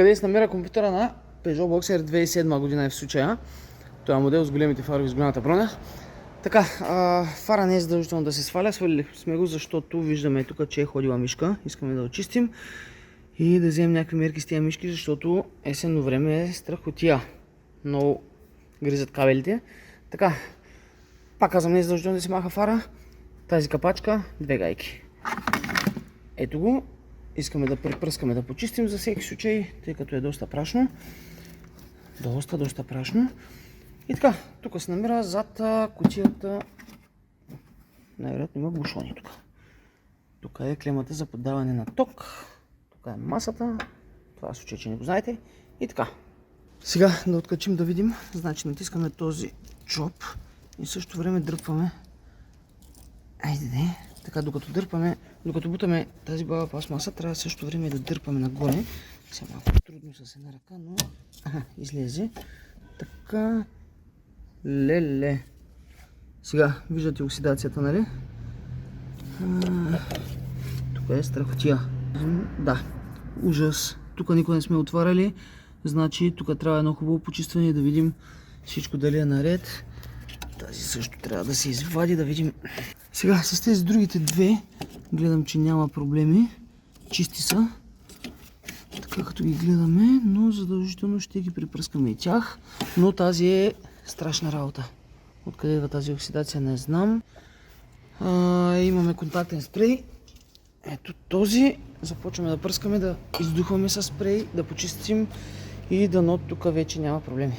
Къде се намира компютъра на Peugeot Boxer 2007 година е в случая. Това е модел с големите фарове с голямата броня. Така, фара не е задължително да се сваля. Свалили сме го, защото виждаме тук, че е ходила мишка. Искаме да очистим и да вземем някакви мерки с тия мишки, защото есенно време е страхотия. Много гризат кабелите. Така, пак казвам, не е задължително да се маха фара. Тази капачка, 2 гайки. Ето го. Искаме да препръскаме, да почистим за всеки случай, тъй като е доста прашно. Доста прашно. И така, тук се намира зад кутията. Най-вероятно има бушони тук. Тук е клемата за поддаване на ток. Тук е масата. Това е случай, че не го знаете. И така. Сега да откачим да видим. Значи натискаме този чоп и в същото време дърпваме. Айде. Така, докато бутаме тази баба пластмаса, трябва в същото време да дърпаме нагоре. Сега малко трудно с една ръка, но излезе. Така. Леле. Сега виждате оксидацията, нали? Тук е страхотия. Да, ужас. Тук никога не сме отваряли. Значи тук трябва едно хубаво почистване, да видим всичко дали е наред. Тази също трябва да се извади, да видим. Сега с тези другите две гледам, че няма проблеми. Чисти са. Така като ги гледаме, но задължително ще ги препръскаме и тях. Но тази е страшна работа. Откъде идва тази оксидация, не знам. Имаме контактен спрей. Ето този. Започваме да пръскаме, да издухваме с спрей, да почистим и дано тук вече няма проблеми.